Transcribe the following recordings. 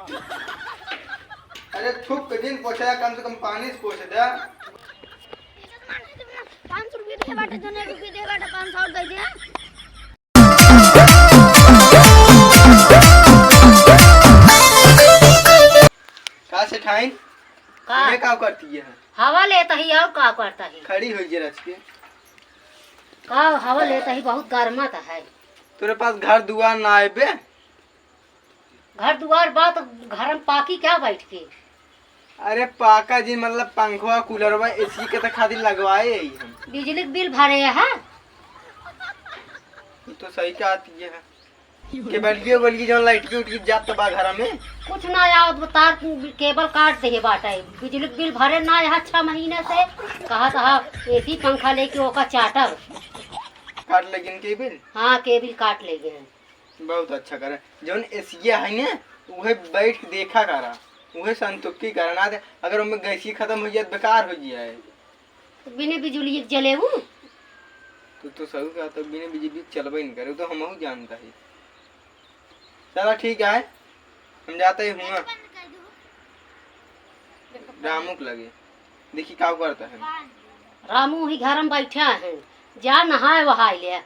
अरे थूक के दिन पोछा कम से कम पानी से पोछ दे। 500 रुपये दे बाटे, जने रुपये दे बाटे, 500 दे दे। का से ठाइन का ये का करती है? हवा लेता ही और का करता ही खड़ी हुई जे रच के। का हवा लेता ही बहुत गर्मा था है। तेरे पास घर दुआर ना आए बे? घर दुआर बात घर में पाकी क्या बैठ के। अरे पाका जी मतलब पंखवा कूलरवा एसी के तो खातिर लगवाए ही हम। बिजली के बिल भरे है तो सही क्या आती है के बल्कि बल्कि जो लाइट की उठी जात बा घर में कुछ ना याद तार केबल काट दे बाटे। बिजली के बिल भरे ना यहाँ 6 महीने से कहा था एसी पंखा लेके ओका चाटर काट लेकिन के बिल। हाँ केबिल काट ले गए। बहुत अच्छा करे जोन एसिया है ना वह बैठ के देखा करा वह संतुष्टि करना दे। अगर उनमें गैसी खत्म हो जाए बेकार हो जाए बिना बिजली के जले हूँ तो सही कहा। तो बिना बिजली चलबे नहीं करे तो हम जानता है। चलो ठीक है हम जाते हुआ रामू को लगे देखी क्या करता है। रामू ही घर में बैठा है जा नहाए वहाए ले।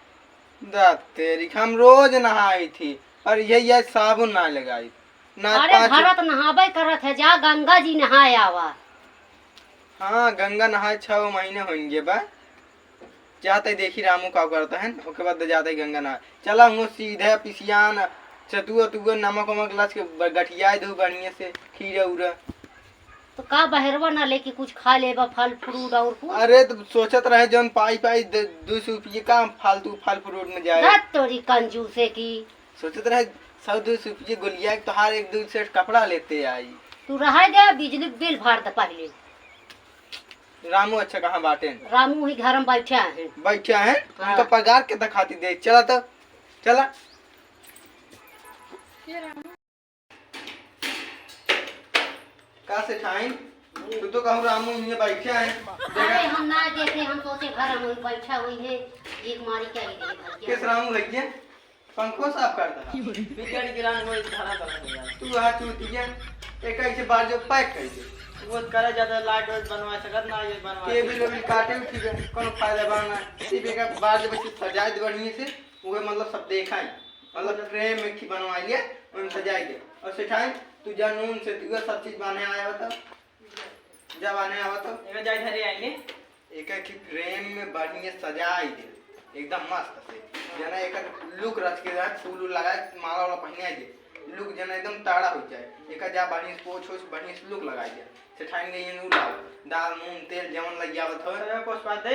तेरी हम रोज नहाई थी और ये साबुन ना लगाई ना। अरे घर तो नहाबे करत है जा गंगा जी नहाए आवा। हाँ गंगा नहाए 6 महीने होंगे बा। जाते देखी रामू का करता है उसके बाद जाते गंगा नहाए। चला हूँ सीधे पिसियान चतुआ तुआ नमक वमक लस के गठिया दो बढ़िया से खीरा उरा। तो का बहरवा ना लेके कुछ खा लेबा फल फ्रूट और कुछ। अरे तो सोचत रहे जौन पाई 200 रुपये का फालतू फल फ्रूट में जाए। तोरी कंजूसे की सोचत रहे 100-200 रुपये गोलिया तो हर 1-2 सेट कपड़ा लेते आई। तू रह गया बिजली बिल भर दे पहले। रामू अच्छा कहाँ बाटे? रामू ही घर में बैठा है। बैठा है हाँ। उनका पगार के दिखाती दे। चला तो चला का से ठाइन तू तो कहूँ रामू ये बैठा है। अरे हम ना देखे हम सोचे घर में बैठा हुई है एक मारी क्या ही नहीं किस रामू है क्या पंखो साफ करता है बिगड़ गिरान वो धारा कर यार तू हाथ चूतिया एक ऐसे बार जो पैक कर दे वो करे ज्यादा लाइट वाइट बनवा सकत ना ये बनवा केबल वेबल काटे ठीक है कोनो फायदा बाना टीवी का बार जब से सजाए दे बढ़िया से वो मतलब सब देखा मतलब फ्रेम में की बनवा लिया उन सजाए दे और सेठाई तू जानून से तू सब चीज बने आया बता जब आने आवा तो एक जाई धरे आएंगे एक की फ्रेम में बढ़िया सजाए दे एकदम मस्त से जना एक लुक रच के फूल लगा माला वाला पहना दे लुक जना एकदम ताड़ा हो जाए एक जा बढ़िया से पोछ होछ बढ़िया से लुक लगाई दे सेठाई गई नू लाओ दाल मूंग तेल जमन लग जावत हो अरे पोस बात दे।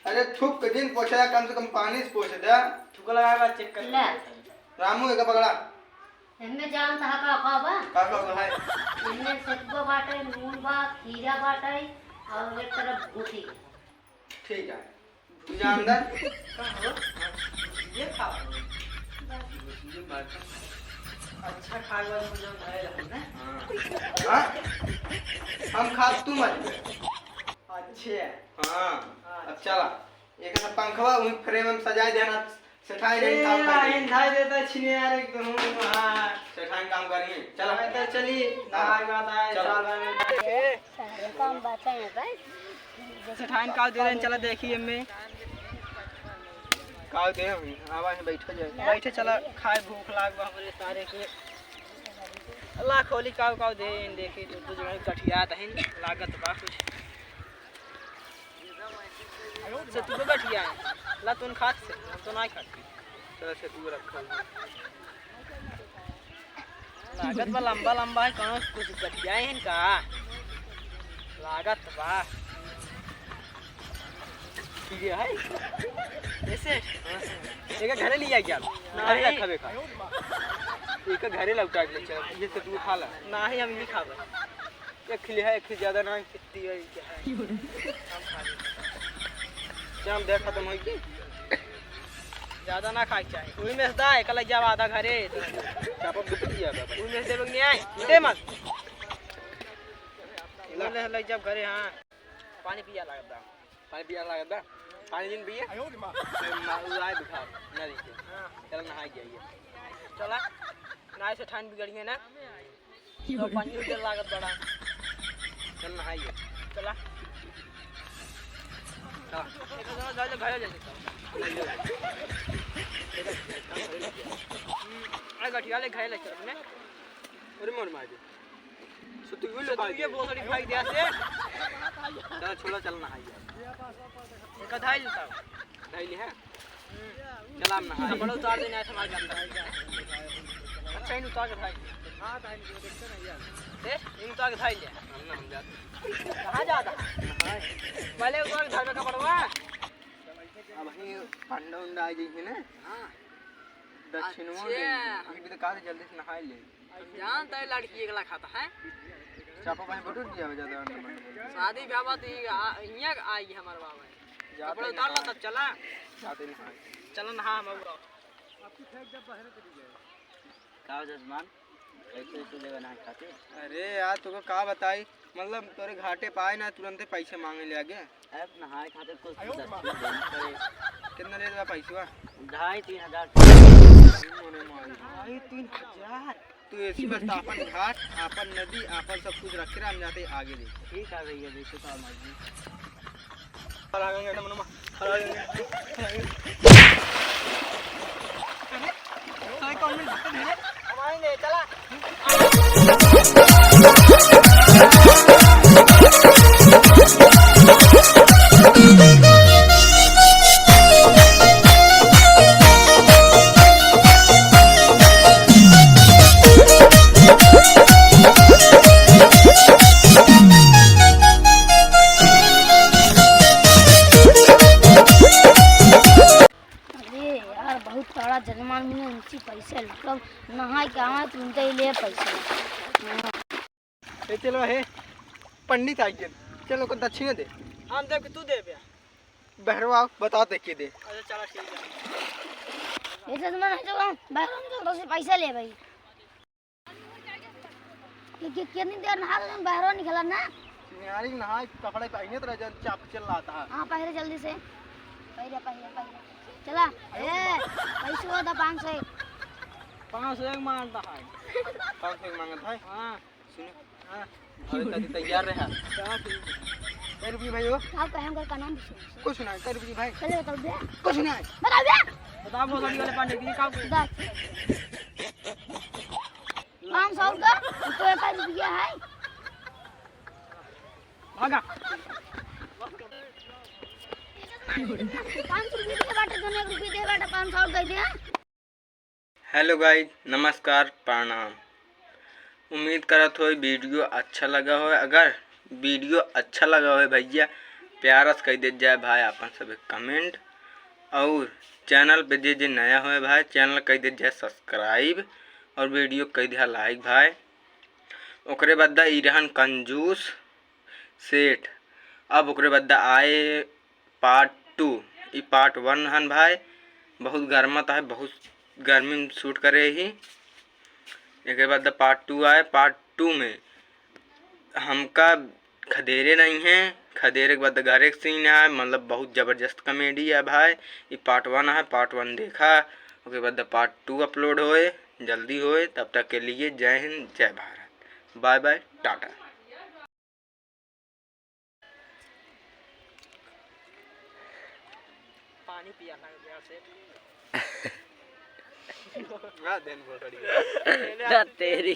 अरे थूक के दिन पोछा कम से कम पानी से पोछ दे। थूक लगा के चेक कर ले रामू एक पकड़ा हमें जानता है का खाबा का है इनमें सतुआ बाटे मूंग बा खीरा बाटे और एक तरफ भूसी। ठीक है तू जा अंदर ये खा अच्छा खाएगा मुझे घरे रहना हां हम खा तू मत अच्छे हां अब चला एक ना पंखवा वही फ्रेम में सजा देना सेठाई नहीं काम लाइन कर धाय देता छिने यार एकदम हां सेठाई काम करिए चला तो चली नहाय गाता है साल भर में सारे काम बताए भाई जैसे ठान का दे रहे चला देखिए में का दे आवा है बैठो जाए बैठे चला खाए भूख लाग बा हमरे सारे के अल्लाह खोली काव दे देखी तो जगह गठिया दहिन लागत बा कुछ से तू तो गठिया है ला तुन खात से हम तो नहीं खात चला से तू रखो लागत बा लंबा लंबा है कौन कुछ गठिया है इनका लागत बा ठीक है ऐसे एक घरे लिया क्या नहीं रखा बेका एक घरे लौटा के चल ये से तू खा ला ना ही हम नहीं खाबे एक खिले है एक ज्यादा ना कितनी है क्या है हम खा ले शाम देख खत्म होई की ज्यादा ना खाए चाहिए कोई में सदा है कल जब आधा घरे चापा दुख दिया बाबा कोई में से लोग नहीं आए दे मत ले ले जब घरे हां पानी पिया लगता पानी पिया लगता पानी दिन पिए आए बुखार ना देखिए हां चल नहा जाइए चला नाय से ठान बिगड़ी है ना तो 5 रुपया लागत बड़ा चल नहाइए। चला एक जना जाले घायल आ गठिया ले घायल चल ने अरे मोर मार दे सो तू तो तू ये बहुत बड़ी भाई दिया से चल छोड़ा चल नहाइए। एक धाइल था नहाइली है चल हम नहाइए। बड़ा उतार देना है समाज के अच्छा इन उतार के भाई हां धाइल देखते नहीं यार इन उतार के धाइल हम जाते कहां जाता पहले उतार के धाइल का पड़वा अब ही अंडा उंडा आ जाई है ना। हां दक्षिण में अच्छा। ये भी तो कार जल्दी से नहा ले। जानता है लड़की एकला खाता है चापा पानी बटूर दिया हो ज्यादा अंडा शादी ब्याह बात इया आई हमारे बाबा कपड़े उतार ला तब चला जाते नहीं चलन हां हम उरा का जजमान ऐसे जगह ना खाते। अरे यार तुमको का बताई मतलब तोरे घाटे पाए ना तुरंत पैसे मांगे ले आगे। ऐप नहाए खाते कुछ दक्षिण देना पड़े। कितना ले देगा पैसा 2,500-3,000 तू ऐसी बस अपन घाट अपन नदी अपन सब कुछ रखे हम जाते आगे ले। ठीक है भैया देखो तो मर्जी हराएंगे ना मनुमा हराएंगे सारे कौन में धक्के दे अब आएंगे चला बहुत सारा जजमान में उनसे पैसे मतलब नहाए के आवे तुरंत ही ले पैसे। ए चलो हे पंडित आई गए चलो को दक्षिण दे हम देव के तू दे बे बहरवा बता दे के दे। अच्छा चला ठीक है ये जजमान है जो बाहर में तो से पैसा ले भाई कि कितनी देर नहा ले बाहर निकला ना यारी नहाए कपड़े पहने तो रह चाप चल रहा था। हां पहले जल्दी से पहले चला ए पैसा होता 500 500 मांगता है 500 मांगत है। हां सुनो हां अरे दादी तैयार रहा चला ठीक कर भी भाइयों आप कहें का नाम कुछ ना कर भी भाई चले बताओ दे कुछ ना बता दे बता बहुत बड़ी वाले पांडे की का 500 का तो 1 रुपया है भागा 500 रुपये के बाटे दोनों 1 रुपये दे बाटे 500 दे दे। हेलो गाइस नमस्कार प्रणाम। उम्मीद करत हो वीडियो अच्छा लगा हो। अगर वीडियो अच्छा लगा हो भैया प्यार से कह दे जाए भाई अपन सब कमेंट और चैनल पे जे नया हो भाई चैनल कह दे जाए सब्सक्राइब और वीडियो कह दिया लाइक भाई। ओकरे बाद ई रहन कंजूस सेठ अब ओकरे बाद आए पार्ट 2 ई पार्ट 1 हन भाई बहुत गर्मत है बहुत गर्मी में शूट करे ही। एक बाद पार्ट 2 आए पार्ट 2 में हमका खदेरे नहीं हैं खदेरे के बाद घर एक सीन है मतलब बहुत ज़बरदस्त कॉमेडी है भाई। ये पार्ट 1 है पार्ट 1 देखा उसके बाद पार्ट 2 अपलोड होए जल्दी होए। तब तक के लिए जय हिंद जय भारत बाय बाय टाटा। पानी पिया था यार से हाँ दिन बहुत तेरी